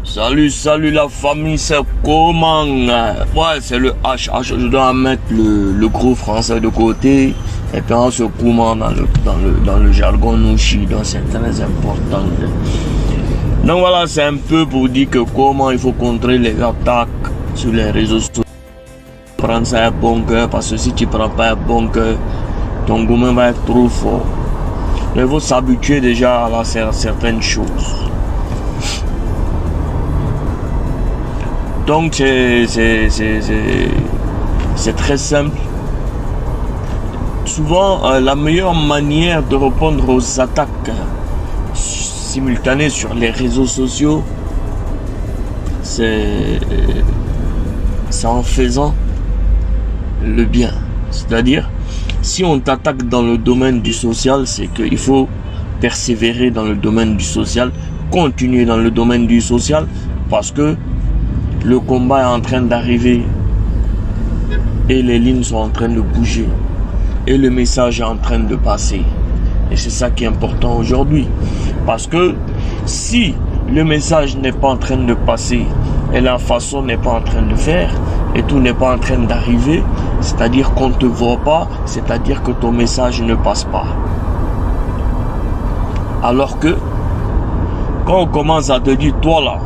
Salut la famille, c'est comment? Ouais, c'est le H. Je dois mettre le gros français de côté. Et puis on se comment dans le jargon nouchi. Donc c'est très important. Donc voilà, c'est un peu pour dire que comment il faut contrer les attaques sur les réseaux sociaux. Prendre ça à bon cœur, parce que si tu prends pas à bon cœur, ton gourmet va être trop fort. Il faut s'habituer déjà à certaines choses. Donc c'est très simple. Souvent, la meilleure manière de répondre aux attaques simultanées sur les réseaux sociaux, c'est en faisant le bien. C'est-à-dire, si on t'attaque dans le domaine du social, c'est qu'il faut persévérer dans le domaine du social, continuer dans le domaine du social, parce que le combat est en train d'arriver et les lignes sont en train de bouger et le message est en train de passer. Et c'est ça qui est important aujourd'hui. Parce que si le message n'est pas en train de passer et la façon n'est pas en train de faire et tout n'est pas en train d'arriver, c'est-à-dire qu'on ne te voit pas, c'est-à-dire que ton message ne passe pas. Alors que quand on commence à te dire, toi là,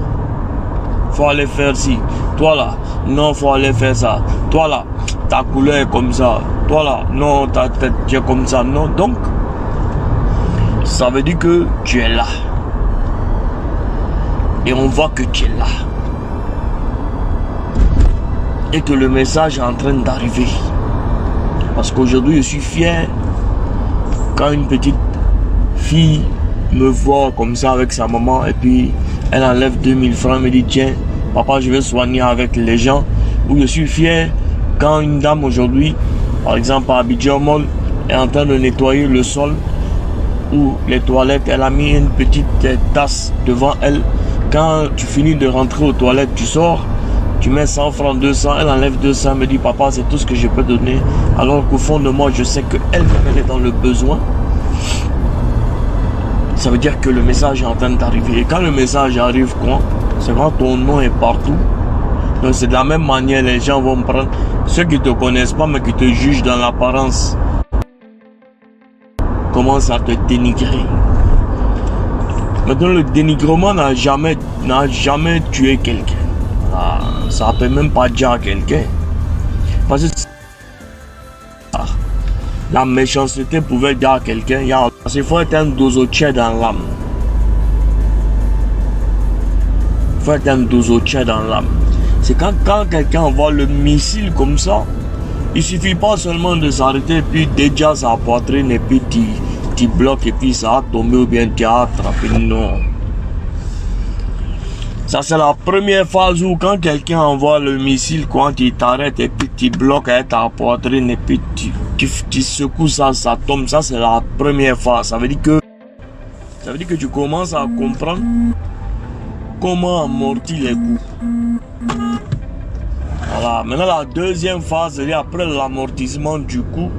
faut aller faire ci, toi là, non, faut aller faire ça, toi là, ta couleur est comme ça, toi là, non, ta tête est comme ça, non, donc, ça veut dire que tu es là. Et on voit que tu es là. Et que le message est en train d'arriver. Parce qu'aujourd'hui, je suis fier quand une petite fille me voit comme ça avec sa maman et puis elle enlève 2000 francs, me dit tiens, papa, je vais soigner avec les gens. Ou je suis fier quand une dame aujourd'hui, par exemple à Abidjan Mall, est en train de nettoyer le sol ou les toilettes, elle a mis une petite tasse devant elle. Quand tu finis de rentrer aux toilettes, tu sors, tu mets 100 francs, 200, elle enlève 200, elle me dit papa, c'est tout ce que je peux donner. Alors qu'au fond de moi, je sais qu'elle est dans le besoin. Ça veut dire que le message est en train d'arriver. Et quand le message arrive, quoi, c'est quand ton nom est partout. Donc c'est de la même manière, les gens vont me prendre. Ceux qui ne te connaissent pas, mais qui te jugent dans l'apparence, commencent à te dénigrer. Maintenant, le dénigrement n'a jamais tué quelqu'un. Ça ne peut même pas dire à quelqu'un. Parce que la méchanceté pouvait dire à quelqu'un, il faut être un dozotier dans l'âme. Il faut être un dozotier dans l'âme. C'est quand quelqu'un envoie le missile comme ça, il ne suffit pas seulement de s'arrêter et puis déjà sa poitrine et puis tu bloques et puis ça a tombé ou bien tu as attrapé. Non. Ça c'est la première phase où quand quelqu'un envoie le missile, quand tu t'arrêtes et puis tu bloques avec ta poitrine et puis tu secoues ça, ça tombe. Ça c'est la première phase. Ça veut dire que tu commences à comprendre comment amortir les coups. Voilà. Maintenant la deuxième phase, c'est après l'amortissement du coup.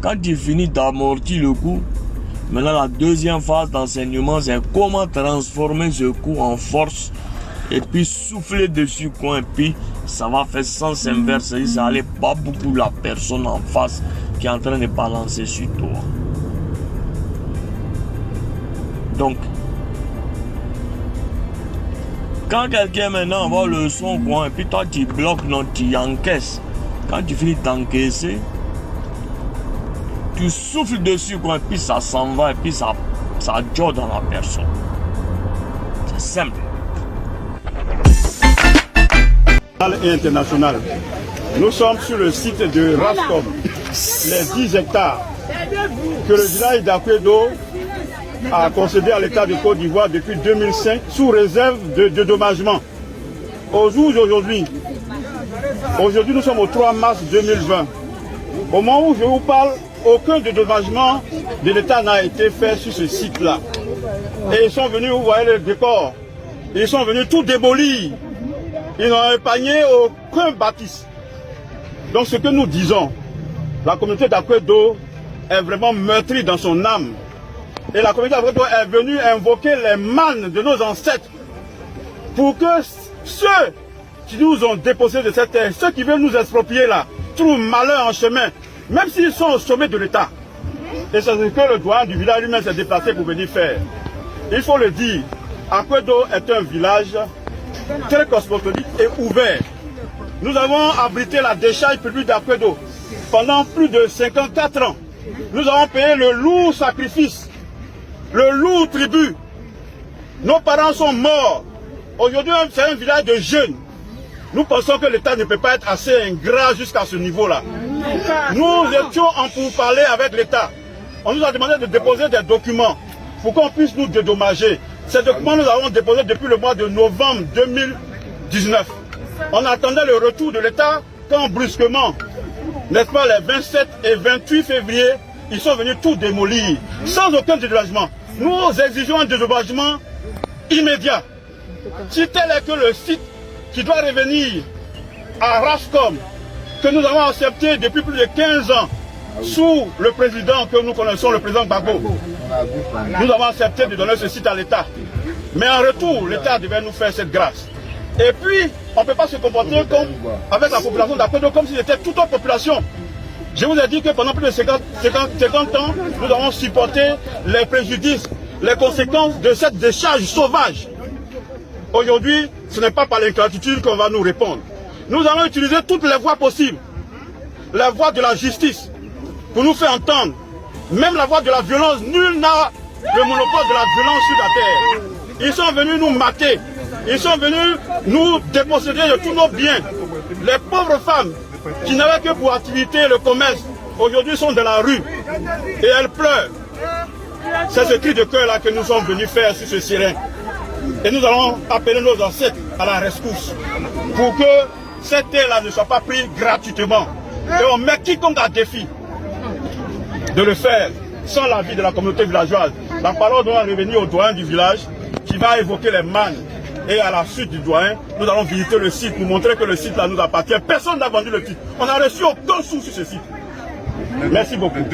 Quand tu finis d'amortir le coup, maintenant la deuxième phase d'enseignement, c'est comment transformer ce coup en force et puis souffler dessus quoi, et puis ça va faire sens inverse, ça n'allait pas beaucoup la personne en face qui est en train de balancer sur toi. Donc, quand quelqu'un maintenant voit le son quoi, et puis toi tu bloques, non, tu encaisses. Quand tu finis d'encaisser, tu souffles dessus quoi, et puis ça s'en va, et puis ça joue dans la personne. C'est simple. Et international. Nous sommes sur le site de Rascom, les 10 hectares que le village d'Akwedo a concédé à l'État de Côte d'Ivoire depuis 2005 sous réserve de dédommagement. Au jour d'aujourd'hui, nous sommes au 3 mars 2020. Au moment où je vous parle, aucun dédommagement de l'État n'a été fait sur ce site-là. Et ils sont venus, vous voyez le décor, ils sont venus tout démolir. Ils n'ont épargné aucun bâtisse. Donc ce que nous disons, la communauté d'Akwedo est vraiment meurtri dans son âme. Et la communauté d'Akwédo est venue invoquer les mânes de nos ancêtres pour que ceux qui nous ont déposé de cette terre, ceux qui veulent nous exproprier là, trouvent malheur en chemin, même s'ils sont au sommet de l'État. Et c'est ce que le doyen du village lui-même s'est déplacé pour venir faire. Il faut le dire, Akwédo est un village très cosmopolite et ouvert. Nous avons abrité la décharge publique d'Akwédo pendant plus de 54 ans. Nous avons payé le lourd sacrifice, le lourd tribut. Nos parents sont morts. Aujourd'hui, c'est un village de jeunes. Nous pensons que l'État ne peut pas être assez ingrat jusqu'à ce niveau-là. Nous étions en pourparlers avec l'État. On nous a demandé de déposer des documents pour qu'on puisse nous dédommager. Ces documents, nous avons déposés depuis le mois de novembre 2019. On attendait le retour de l'État quand brusquement, n'est-ce pas, les 27 et 28 février, ils sont venus tout démolir, sans aucun dédommagement. Nous exigeons un dédommagement immédiat. Si tel est que le site qui doit revenir à Rascom, que nous avons accepté depuis plus de 15 ans, sous le président que nous connaissons, le président Gbagbo, nous avons accepté de donner ce site à l'État. Mais en retour, l'État devait nous faire cette grâce. Et puis, on ne peut pas se comporter comme, avec la population d'Akwédo comme si c'était toute autre population. Je vous ai dit que pendant plus de 50 ans, nous avons supporté les préjudices, les conséquences de cette décharge sauvage. Aujourd'hui, ce n'est pas par l'ingratitude qu'on va nous répondre. Nous allons utiliser toutes les voies possibles. La voie de la justice, pour nous faire entendre. Même la voie de la violence, nul n'a le monopole de la violence sur la terre. Ils sont venus nous mater. Ils sont venus nous déposséder de tous nos biens. Les pauvres femmes qui n'avaient que pour activité le commerce, aujourd'hui sont dans la rue. Et elles pleurent. C'est ce cri de cœur-là que nous sommes venus faire sur ce siren. Et nous allons appeler nos ancêtres à la rescousse pour que cette terre-là ne soit pas prise gratuitement. Et on met quiconque à défi de le faire sans l'avis de la communauté villageoise. La parole doit revenir au doyen du village qui va évoquer les mannes. Et à la suite du doyen, nous allons visiter le site, nous montrer que le site là nous appartient. Personne n'a vendu le titre. On n'a reçu aucun sou sur ce site. Merci beaucoup. Donc,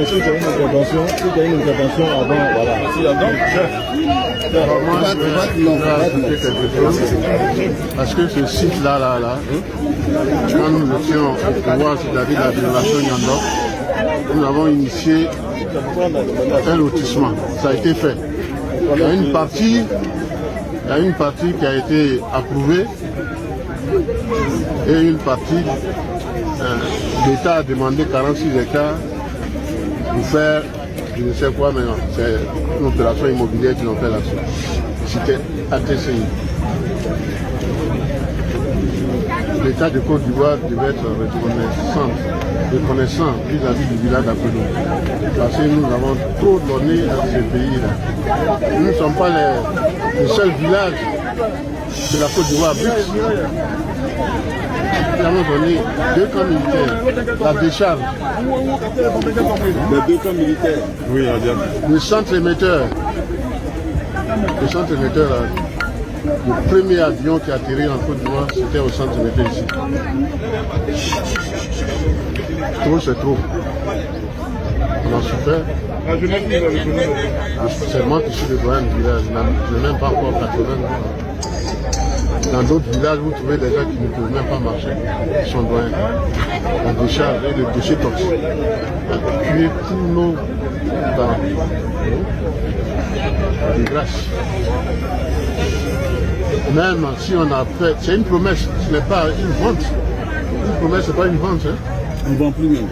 si tu as une intervention avant, voilà. Parce que ce site-là, quand nous étions au pouvoir, c'est-à-dire la génération Nyando, nous avons initié un lotissement. Ça a été fait. Il y a une partie qui a été approuvée et une partie, l'État a demandé 46 hectares pour faire, je ne sais quoi maintenant, c'est une opération immobilière qu'ils ont fait là-dessus. C'était ATCI. L'État de Côte d'Ivoire devait être reconnaissant vis-à-vis du village d'Akwédo. Parce que nous avons trop donné à ces pays-là. Nous ne sommes pas les seuls villages de la Côte d'Ivoire. Nous avons donné 2 camps militaires, la décharge. Les 2 camps militaires. Oui, le centre émetteur. Le centre émetteur, le premier avion qui a atterri en Côte d'Ivoire, c'était au centre émetteur ici. Trop, c'est trop. On a souffert. C'est moi qui suis le doyen du village. Je n'ai même pas encore 80 ans. Dans d'autres villages, vous trouvez des gens qui ne peuvent même pas marcher. Ils sont doyens. La décharge et le déchet toxique a tué tous nos parents. De grâce. Même si on a fait, c'est une promesse, ce n'est pas une vente. Une promesse, ce n'est pas une vente. Hein. On ne vend plus même.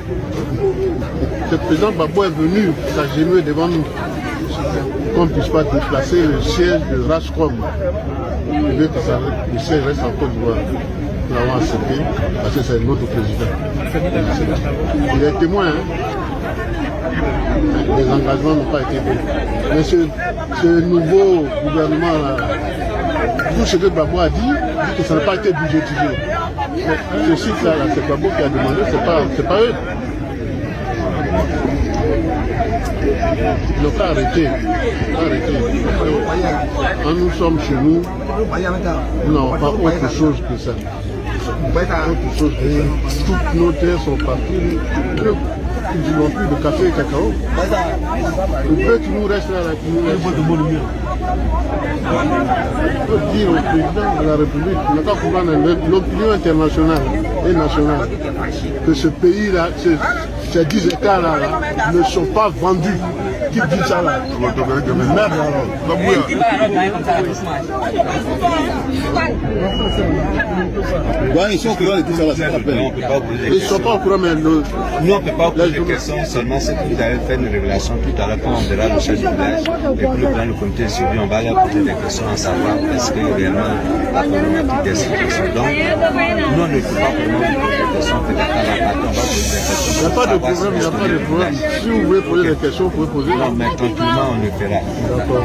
Le président Gbagbo est venu s'agenouiller devant nous. Qu'on ne puisse pas déplacer le siège de Rascom. Il veut que le siège reste en Côte d'Ivoire. Nous l'avons accepté parce que c'est notre président. Il est témoin. Hein. Les engagements n'ont pas été pris. Mais ce nouveau gouvernement-là, tout ce que Gbagbo a dit que ça n'a pas été budgétisé. Ce site-là, c'est Gbagbo qui a demandé, c'est pas eux. Ils n'ont pas arrêté. Quand nous sommes chez nous, nous n'avons pas autre chose que ça. Autre chose que ça. Toutes nos terres sont parties. Ils n'ont plus de café et cacao. Le peu qui nous reste là, qui nous reste. On peut dire au président de la République, l'opinion internationale et nationale, que ce pays-là, ces 10 hectares-là ne sont pas vendus. Qui dit ça là? Merde alors. Ils sont au courant de tout ça là, c'est pas la peine. Ils ne sont pas au courant, mais nous on ne peut pas poser des questions, seulement c'est que vous avez fait une révélation tout à l'heure quand on verra le chef du village et puis le plan du comité de suivi, on va leur poser des questions à savoir est-ce que réellement la problématique des situations. Donc nous on ne peut pas vraiment poser des questions, peut-être à la partie on va poser des questions. il n'y a pas de problème, il n'y a pas de problème. Si vous voulez poser des questions, vous pouvez poser. Non, mais tranquillement on le fera.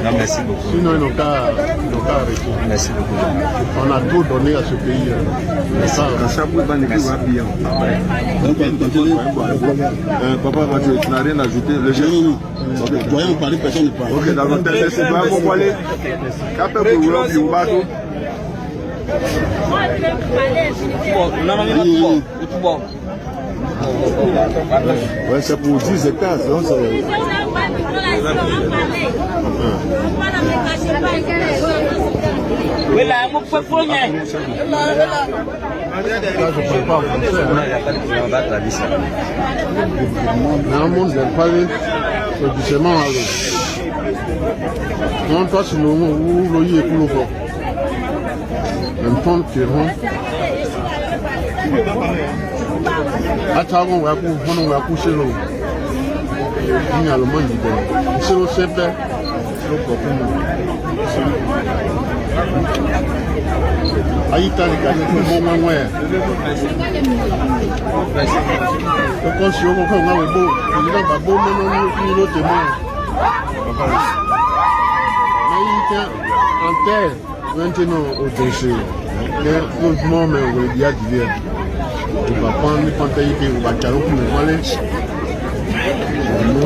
Non, merci beaucoup. Sinon ils n'ont qu'à arrêter. Merci beaucoup. On a trop donné à ce pays. Papa, tu n'as rien ajouté. Le génie, voyons parler, personne ne parle. Ok, dans l'hôtel, c'est pas mon volet. Capé pour l'homme, il va tout. Ouais, c'est pour 10 hectares. Donc Dans le monde, je parle doucement à l'eau. Non, toi, c'est le moment où l'eau est pour le corps. Même temps que attends, on va coucher l'eau. Il y a le monde qui c'est l'eau simple. Aïta les gars, c'est bon moins. Quand si on va beau, il va pas beau non l'autre monde. Aïta en terre maintenant au déchet. Nous non mais on y a divers. On va prendre les pantailles on va caler pour le voler. Nous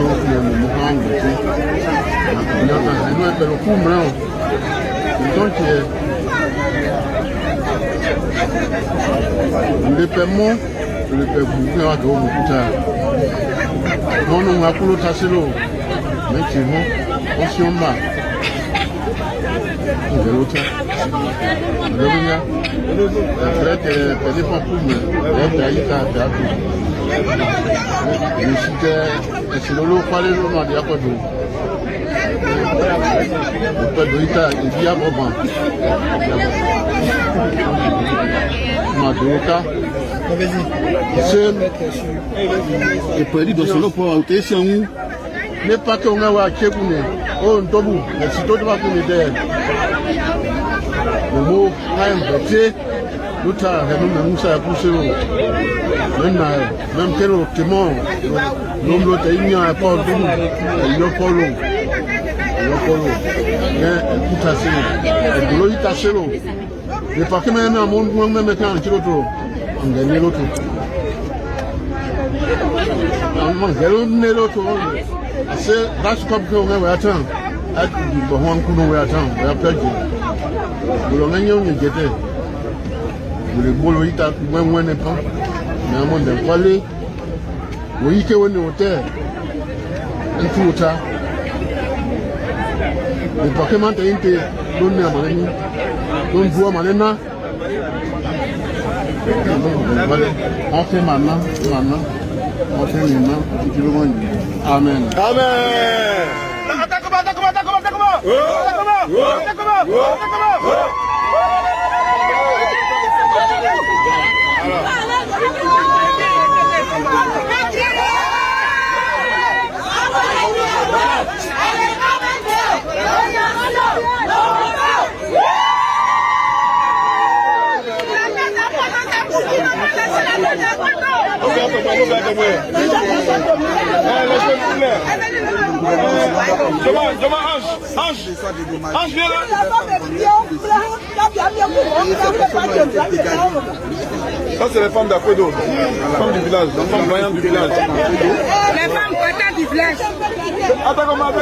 le coup blanc. Donc le paiement, le paiement à dos non, on va pour le tasser l'eau. Mais c'est bon, on s'y en bat. On va l'autre. Le bien. Après, tu n'es pas pour moi. C'est le lot, pas les lots, il n'y a pas d'eau. Il y a bon. et pour dire dans pour ôter si on n'est pas qu'on a à Tchékoune. Oh, un tabou, mais si tout va qu'on est derrière. Le mot, l'autre, nous ça a poussé l'eau. Même quel autre mort, l'homme l'autre, il n'y a pas d'eau, il n'y a pas l'eau. Il n'y a pas l'eau. Il y a tout assez. Et l'eau, il tasse l'eau. Mais par que même un monde, même maintenant, un kilo trop. On gagne l'autre. On gagne l'autre. C'est parce qu'on va attendre. On va attendre. On va perdre. On va gagner, on va gagner. Le bolo ita mwen ne pas na mon de kwale wo yike woni hotel ntu uta le pakement ta inte don ne amanani don buwa manena on fait maintenant on fait maintenant tu le monde amen Ça c'est les femmes d'Aquedo, les femmes du village, les femmes voyantes du village. Les femmes voyantes du village. Attends comment.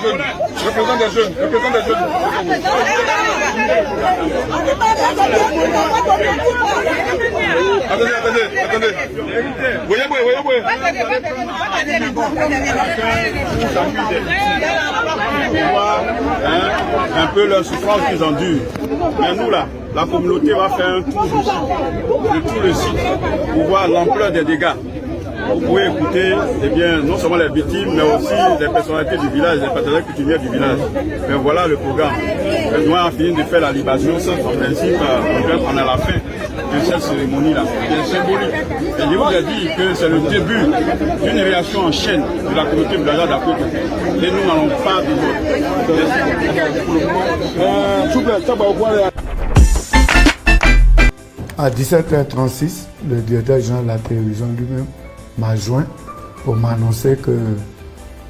jeunes. Représentant des jeunes. Représentant des jeunes. Attendez. Voyez. Un peu leur souffrance qu'ils endurent. Mais nous là, la communauté va faire un tour de tout le site pour voir l'ampleur des dégâts. Vous pouvez écouter non seulement les victimes, mais aussi les personnalités du village, les personnalités coutumières du village. Mais voilà le programme. Nous avons fini de faire la libation, en principe, on est à la fin de cette cérémonie-là. C'est symbolique. Et je vous ai dit que c'est le début d'une réaction en chaîne de la communauté villageoise d'Akoto. Et nous n'allons pas de À 17h36, le directeur général de la télévision lui-même m'a joint pour m'annoncer que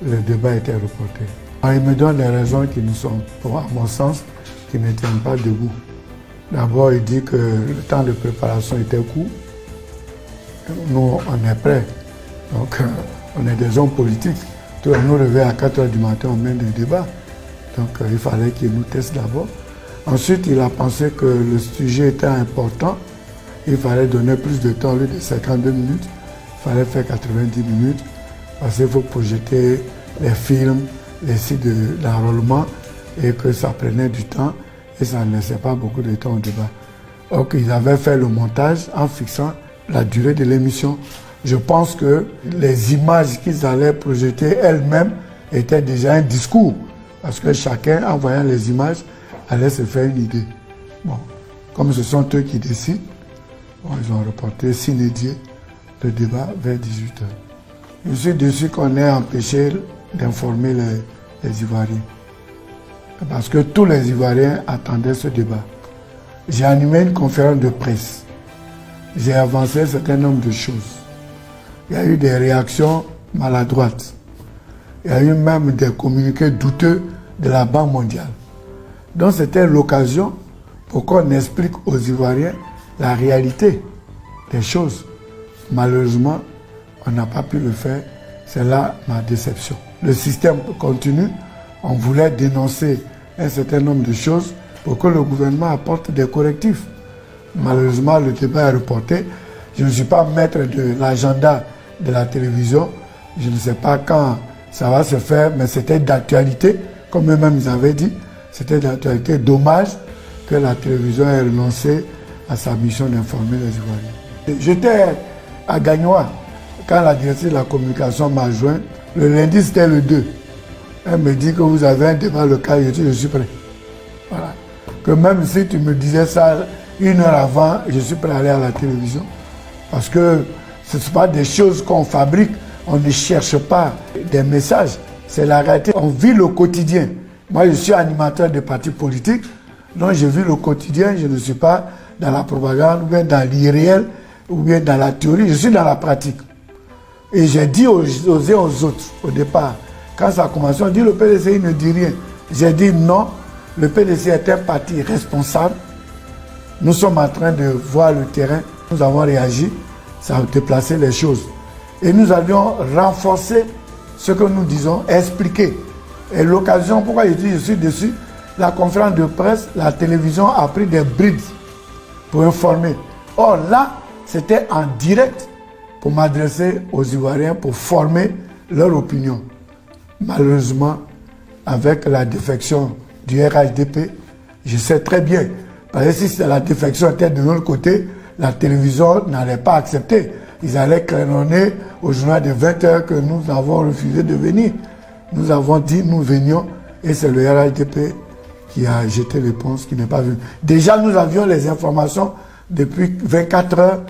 le débat était reporté. Alors, il me donne les raisons qui ne sont, à mon sens, qui ne tiennent pas debout. D'abord, il dit que le temps de préparation était court. Nous, on est prêts. Donc, on est des hommes politiques. Tout nous réveille à 4h du matin, on mène des débats. Donc, il fallait qu'il nous teste d'abord. Ensuite, il a pensé que le sujet était important. Il fallait donner plus de temps au lieu de 52 minutes. Il fallait faire 90 minutes parce qu'il faut projeter les films, les sites d'enrôlement et que ça prenait du temps et ça ne laissait pas beaucoup de temps au débat. Donc ils avaient fait le montage en fixant la durée de l'émission. Je pense que les images qu'ils allaient projeter elles-mêmes étaient déjà un discours parce que chacun, en voyant les images, allait se faire une idée. Bon, comme ce sont eux qui décident, ils ont reporté sine die le débat vers 18h. Je suis déçu qu'on ait empêché d'informer les Ivoiriens. Parce que tous les Ivoiriens attendaient ce débat. J'ai animé une conférence de presse. J'ai avancé un certain nombre de choses. Il y a eu des réactions maladroites. Il y a eu même des communiqués douteux de la Banque mondiale. Donc c'était l'occasion pour qu'on explique aux Ivoiriens la réalité des choses. Malheureusement, on n'a pas pu le faire. C'est là ma déception. Le système continue. On voulait dénoncer un certain nombre de choses pour que le gouvernement apporte des correctifs. Malheureusement, le débat est reporté. Je ne suis pas maître de l'agenda de la télévision. Je ne sais pas quand ça va se faire, mais c'était d'actualité. Comme eux-mêmes ils avaient dit, c'était d'actualité. Dommage que la télévision ait renoncé à sa mission d'informer les Ivoiriens. J'étais à Gagnois quand la directrice de la communication m'a joint. Le lundi, c'était le 2. Elle me dit que vous avez un débat local, je suis prêt. Voilà. Que même si tu me disais ça 1 heure avant, je suis prêt à aller à la télévision. Parce que ce ne sont pas des choses qu'on fabrique, on ne cherche pas des messages. C'est la réalité. On vit le quotidien. Moi, je suis animateur de partis politiques, donc je vis le quotidien, je ne suis pas dans la propagande, ou bien dans l'irréel, ou bien dans la théorie, je suis dans la pratique. Et j'ai dit aux uns aux autres, au départ, quand ça a commencé, on dit le PDC il ne dit rien. J'ai dit non, le PDC est un parti responsable. Nous sommes en train de voir le terrain, nous avons réagi, ça a déplacé les choses. Et nous allions renforcer ce que nous disons, expliquer. Et l'occasion, pourquoi je suis dessus, la conférence de presse, la télévision a pris des brides pour informer. Or là, c'était en direct pour m'adresser aux Ivoiriens, pour former leur opinion. Malheureusement, avec la défection du RHDP, je sais très bien, parce que si la défection était de l'autre côté, la télévision n'allait pas accepter. Ils allaient clénonner au journal de 20h que nous avons refusé de venir. Nous avons dit nous venions et c'est le RHDP qui a jeté l'éponge, qui n'est pas venu. Déjà, nous avions les informations depuis 24 heures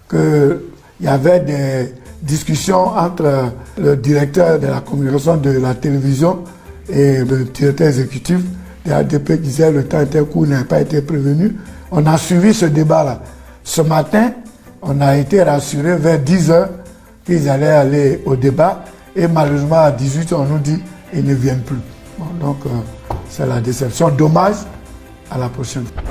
qu'il y avait des discussions entre le directeur de la communication de la télévision et le directeur exécutif de RHDP qui disait le temps était court, n'a pas été prévenu. On a suivi ce débat-là. Ce matin, on a été rassurés vers 10 heures qu'ils allaient aller au débat et malheureusement à 18 heures, on nous dit qu'ils ne viennent plus. Bon, donc, c'est la déception. Dommage, à la prochaine fois.